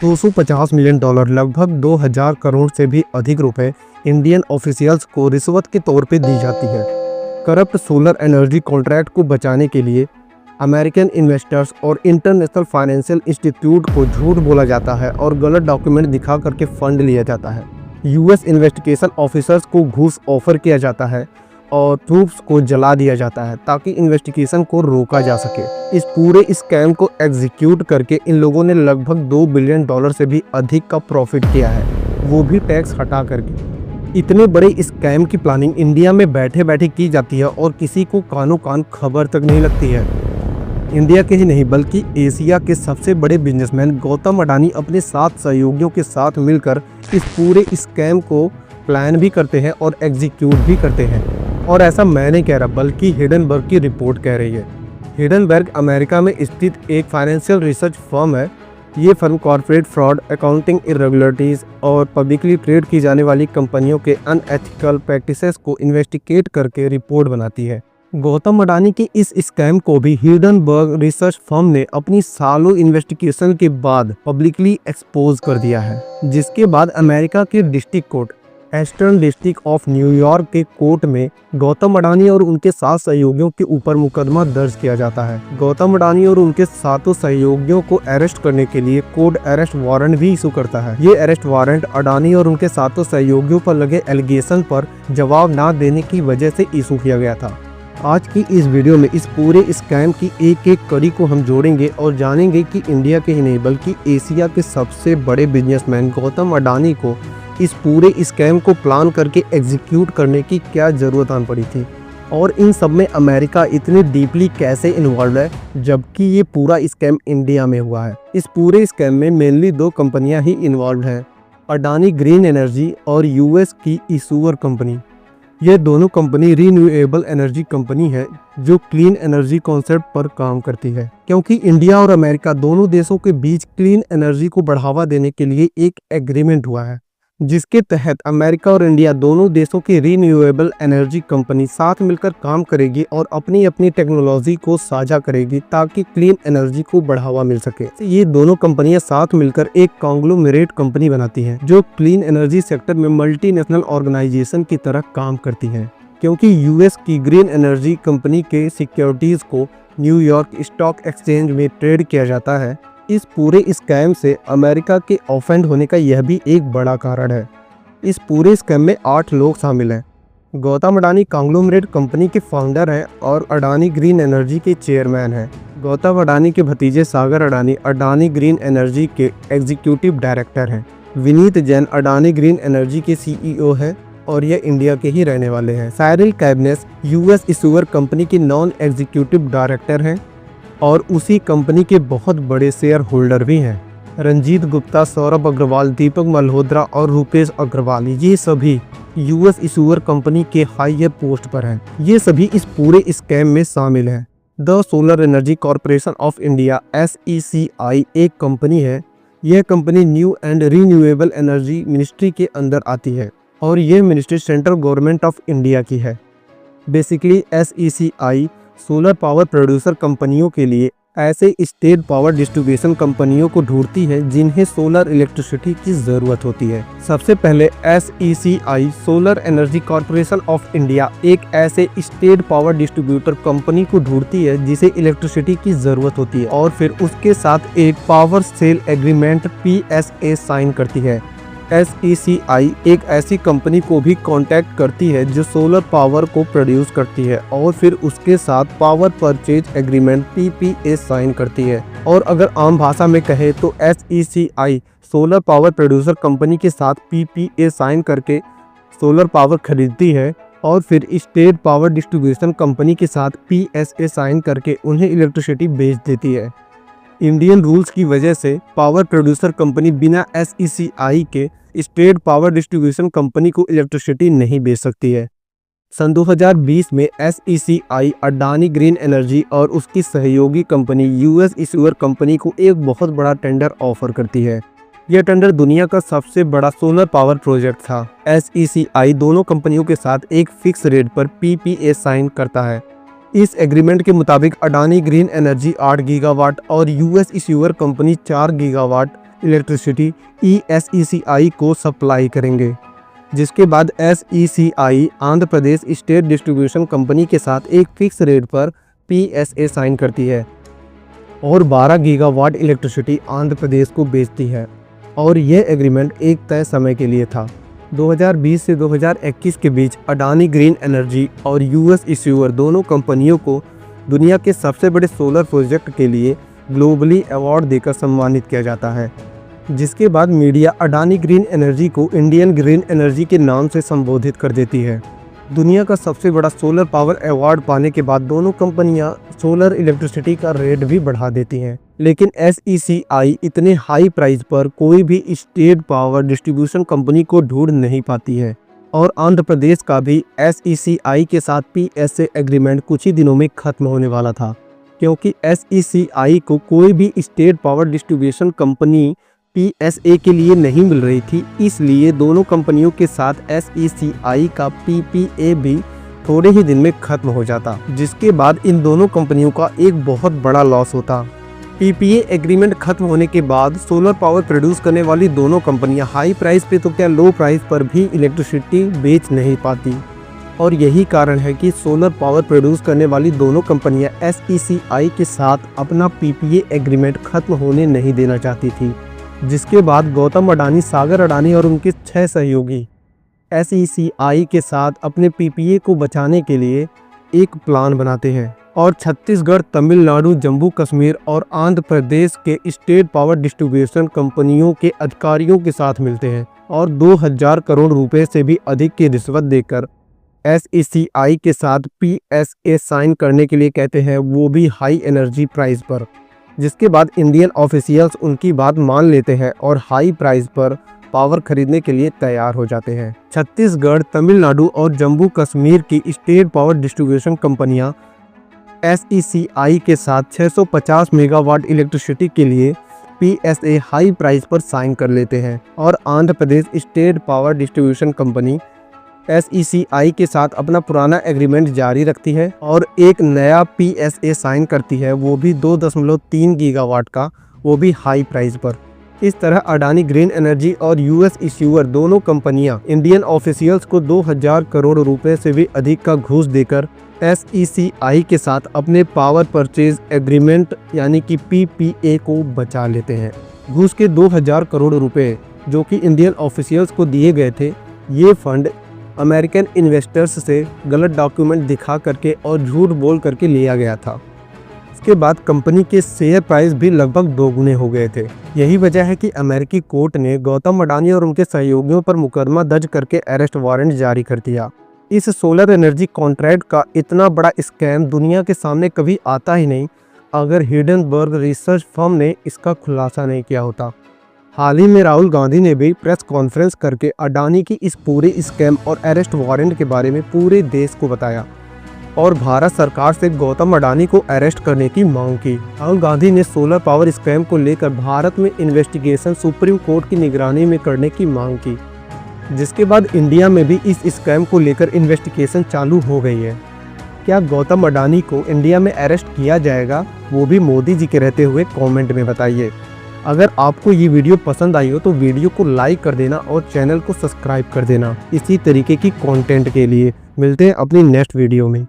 $250 million लगभग 2000 करोड़ से भी अधिक रुपए इंडियन ऑफिशियल्स को रिश्वत के तौर पे दी जाती है। करप्ट सोलर एनर्जी कॉन्ट्रैक्ट को बचाने के लिए अमेरिकन इन्वेस्टर्स और इंटरनेशनल फाइनेंशियल इंस्टीट्यूट को झूठ बोला जाता है और गलत डॉक्यूमेंट दिखा करके फंड लिया जाता है। यूएस इन्वेस्टिगेशन ऑफिसर्स को घूस ऑफर किया जाता है और ट्रूप्स को जला दिया जाता है ताकि इन्वेस्टिगेशन को रोका जा सके। इस पूरे स्कैम को एग्जीक्यूट करके इन लोगों ने लगभग $2 बिलियन से भी अधिक का प्रॉफिट किया है, वो भी टैक्स हटा करके। इतने बड़े स्कैम की प्लानिंग इंडिया में बैठे बैठे की जाती है और किसी को कानों कान खबर तक नहीं लगती है। इंडिया के ही नहीं बल्कि एशिया के सबसे बड़े बिजनेसमैन गौतम अडानी अपने 7 सहयोगियों के साथ मिलकर इस पूरे स्कैम को प्लान भी करते हैं और एग्जीक्यूट भी करते हैं। और ऐसा मैं नहीं कह रहा बल्कि हिडनबर्ग की रिपोर्ट कह रही है। हिडनबर्ग अमेरिका में स्थित एक फाइनेंशियल रिसर्च फर्म है। ये firm corporate fraud, accounting irregularities और पब्लिकली ट्रेड की जाने वाली कंपनियों के अनएथिकल प्रैक्टिसेस को इन्वेस्टिगेट करके रिपोर्ट बनाती है। गौतम अडानी के इस स्कैम को भी हिडनबर्ग रिसर्च फर्म ने अपनी सालों इन्वेस्टिगेशन के बाद पब्लिकली एक्सपोज कर दिया है, जिसके बाद अमेरिका के district court eastern district of New York के कोर्ट में गौतम अडानी और उनके 7 सहयोगियों के ऊपर मुकदमा दर्ज किया जाता है। गौतम अडानी और उनके 7 सहयोगियों को अरेस्ट करने के लिए कोर्ट अरेस्ट वारंट भी इशू करता है। ये अरेस्ट वारंट अडानी और उनके 7 सहयोगियों पर लगे एलिगेशन पर जवाब न देने की वजह से इशू किया गया था। आज की इस वीडियो में इस पूरे स्कैम की एक एक कड़ी को हम जोड़ेंगे और जानेंगे कि इंडिया के ही नहीं बल्कि एशिया के सबसे बड़े बिजनेसमैन गौतम अडानी को इस पूरे स्कैम को प्लान करके एग्जीक्यूट करने की क्या ज़रूरत आन पड़ी थी और इन सब में अमेरिका इतनी डीपली कैसे इन्वॉल्व है, जबकि ये पूरा स्कैम इंडिया में हुआ है। इस पूरे स्कैम में मेनली 2 कंपनियां ही इन्वॉल्व हैं, अडानी ग्रीन एनर्जी और यूएस की इशूअर कंपनी। ये दोनों कंपनी रीन्यूएबल एनर्जी कंपनी है जो क्लीन एनर्जी कॉन्सेप्ट पर काम करती है, क्योंकि इंडिया और अमेरिका दोनों देशों के बीच क्लीन एनर्जी को बढ़ावा देने के लिए एक एग्रीमेंट हुआ है, जिसके तहत अमेरिका और इंडिया दोनों देशों की रीन्यूएबल एनर्जी कंपनी साथ मिलकर काम करेगी और अपनी अपनी टेक्नोलॉजी को साझा करेगी ताकि क्लीन एनर्जी को बढ़ावा मिल सके। ये दोनों कंपनियां साथ मिलकर एक कॉन्ग्लोमेरेट कंपनी बनाती हैं जो क्लीन एनर्जी सेक्टर में मल्टीनेशनल ऑर्गेनाइजेशन की तरह काम करती हैं। क्योंकि यूएस की ग्रीन एनर्जी कंपनी के सिक्योरिटीज को न्यूयॉर्क स्टॉक एक्सचेंज में ट्रेड किया जाता है, इस पूरे स्कैम से अमेरिका के ऑफेंड होने का यह भी एक बड़ा कारण है। इस पूरे स्कैम में 8 लोग शामिल हैं। गौतम अडानी कॉन्ग्लोमरेट कंपनी के फाउंडर हैं और अडानी ग्रीन एनर्जी के चेयरमैन हैं। गौतम अडानी के भतीजे सागर अडानी अडानी ग्रीन एनर्जी के एग्जीक्यूटिव डायरेक्टर हैं। विनीत जैन अडानी ग्रीन एनर्जी के सीईओ हैं और ये इंडिया के ही रहने वाले हैं। साइरिल कैबनेस यूएस इशूअर कंपनी के नॉन एग्जीक्यूटिव डायरेक्टर हैं और उसी कंपनी के बहुत बड़े शेयर होल्डर भी हैं। रंजीत गुप्ता, सौरभ अग्रवाल, दीपक मल्होत्रा और रुपेश अग्रवाल ये सभी यूएस इशूअर कंपनी के हाईयर पोस्ट पर हैं। ये सभी इस पूरे स्कैम में शामिल हैं। The solar energy corporation of India SECI एक कंपनी है। यह company new and renewable energy ministry के अंदर आती है और यह ministry central government of India की है। Basically SECI solar power producer कंपनियों के लिए ऐसे स्टेट पावर डिस्ट्रीब्यूशन कंपनियों को ढूंढती है जिन्हें सोलर इलेक्ट्रिसिटी की ज़रूरत होती है। सबसे पहले SECI solar energy corporation of India एक ऐसे स्टेट पावर डिस्ट्रीब्यूटर कंपनी को ढूंढती है जिसे इलेक्ट्रिसिटी की ज़रूरत होती है और फिर उसके साथ एक power sale agreement PSA sign करती है। SECI एक ऐसी कंपनी को भी कांटेक्ट करती है जो सोलर पावर को प्रोड्यूस करती है और फिर उसके साथ power purchase agreement PPA sign करती है। और अगर आम भाषा में कहे तो SECI solar power producer company के साथ PPA साइन करके सोलर पावर खरीदती है और फिर स्टेट पावर डिस्ट्रीब्यूशन कंपनी के साथ PSA साइन करके उन्हें इलेक्ट्रिसिटी बेच देती है। इंडियन रूल्स की वजह से पावर प्रोड्यूसर कंपनी बिना SECI के स्टेट पावर डिस्ट्रीब्यूशन कंपनी को इलेक्ट्रिसिटी नहीं बेच सकती है। सन 2020 में SECI अडानी ग्रीन एनर्जी और उसकी सहयोगी कंपनी यूएस इशूअर कंपनी को एक बहुत बड़ा टेंडर ऑफर करती है। यह टेंडर दुनिया का सबसे बड़ा सोलर पावर प्रोजेक्ट था। SECI दोनों कंपनियों के साथ एक फिक्स रेट पर PPA साइन करता है। इस एग्रीमेंट के मुताबिक अडानी ग्रीन एनर्जी 8 गीगावाट और US issuer company 4 gigawatt electricity ESECI को सप्लाई करेंगे, जिसके बाद SECI Andhra Pradesh state distribution company के साथ एक फिक्स रेट पर PSA साइन करती है और 12 गीगावाट इलेक्ट्रिसिटी आंध्र प्रदेश को बेचती है। और यह एग्रीमेंट एक तय समय के लिए था। 2020 से 2021 के बीच अडानी ग्रीन एनर्जी और US इश्यूअर दोनों कंपनियों को दुनिया के सबसे बड़े सोलर प्रोजेक्ट के लिए ग्लोबली अवार्ड देकर सम्मानित किया जाता है, जिसके बाद मीडिया अडानी ग्रीन एनर्जी को इंडियन ग्रीन एनर्जी के नाम से संबोधित कर देती है। दुनिया का सबसे बड़ा सोलर पावर अवार्ड पाने के बाद दोनों कंपनियां सोलर इलेक्ट्रिसिटी का रेट भी बढ़ा देती हैं, लेकिन SECI इतने हाई प्राइस पर कोई भी स्टेट पावर डिस्ट्रीब्यूशन कंपनी को ढूंढ नहीं पाती है और आंध्र प्रदेश का भी SECI के साथ PSA एग्रीमेंट कुछ ही दिनों में खत्म होने वाला था, क्योंकि SECI को कोई भी state power distribution company PSA के लिए नहीं मिल रही थी। इसलिए दोनों कंपनियों के साथ SECI का PPA भी थोड़े ही दिन में खत्म हो जाता, जिसके बाद इन दोनों कंपनियों का एक बहुत बड़ा लॉस होता। PPA एग्रीमेंट खत्म होने के बाद सोलर पावर प्रोड्यूस करने वाली दोनों कंपनियां हाई प्राइस पे तो क्या लो प्राइस पर भी इलेक्ट्रिसिटी बेच नहीं पाती और यही कारण है कि सोलर पावर प्रोड्यूस करने वाली दोनों कंपनियां SECI के साथ अपना PPA एग्रीमेंट खत्म होने नहीं देना चाहती थी, जिसके बाद गौतम अडानी, सागर अडानी और उनके 6 सहयोगी SECI के साथ अपने PPA को बचाने के लिए एक प्लान बनाते हैं और छत्तीसगढ़, तमिलनाडु, जम्मू कश्मीर और आंध्र प्रदेश के स्टेट पावर डिस्ट्रीब्यूशन कंपनियों के अधिकारियों के साथ मिलते हैं और 2000 करोड़ रुपए से भी अधिक की रिश्वत देकर SECI के साथ PSA साइन करने के लिए कहते हैं, वो भी हाई एनर्जी प्राइस पर, जिसके बाद इंडियन ऑफिशियल्स उनकी बात मान लेते हैं और हाई प्राइस पर पावर खरीदने के लिए तैयार हो जाते हैं। छत्तीसगढ़, तमिलनाडु और जम्मू कश्मीर की स्टेट पावर डिस्ट्रीब्यूशन कंपनियां SECI के साथ 650 मेगावाट इलेक्ट्रिसिटी के लिए PSA हाई प्राइस पर साइन कर लेते हैं और Andhra Pradesh state power distribution company SECI के साथ अपना पुराना एग्रीमेंट जारी रखती है और एक नया PSA साइन करती है, वो भी 2.3 गीगावाट का, वो भी हाई प्राइस पर। इस तरह अडानी ग्रीन एनर्जी और US इश्यूअर दोनों कंपनियां इंडियन ऑफिशियल्स को 2000 करोड़ रुपए से भी अधिक का घूस देकर SECI के साथ अपने पावर परचेज एग्रीमेंट यानी कि PPA को बचा लेते हैं। घूस के 2000 करोड़ रुपए जो कि इंडियन ऑफिशियल्स को दिए गए थे, ये फंड अमेरिकन इन्वेस्टर्स से गलत डॉक्यूमेंट दिखा करके और झूठ बोल करके लिया गया था। इसके बाद कंपनी के शेयर प्राइस भी लगभग दोगुने हो गए थे। यही वजह है कि अमेरिकी कोर्ट ने गौतम अडानी और उनके सहयोगियों पर मुकदमा दर्ज करके अरेस्ट वारंट जारी कर दिया। इस सोलर एनर्जी कॉन्ट्रैक्ट का इतना बड़ा स्कैम दुनिया के सामने कभी आता ही नहीं अगर हिंडनबर्ग रिसर्च फर्म ने इसका खुलासा नहीं किया होता। हाल ही में राहुल गांधी ने भी प्रेस कॉन्फ्रेंस करके अडानी की इस पूरे स्कैम और अरेस्ट वारंट के बारे में पूरे देश को बताया और भारत सरकार से गौतम अडानी को अरेस्ट करने की मांग की। राहुल गांधी ने सोलर पावर स्कैम को लेकर भारत में इन्वेस्टिगेशन सुप्रीम कोर्ट की निगरानी में करने की मांग की, जिसके बाद इंडिया में भी इस स्कैम को लेकर इन्वेस्टिगेशन चालू हो गई है। क्या गौतम अडानी को इंडिया में अरेस्ट किया जाएगा, वो भी मोदी जी के रहते हुए कमेंट में बताइए। अगर आपको ये वीडियो पसंद आई हो तो वीडियो को लाइक कर देना और चैनल को सब्सक्राइब कर देना इसी तरीके की कंटेंट के लिए। मिलते हैं अपनी नेक्स्ट वीडियो में।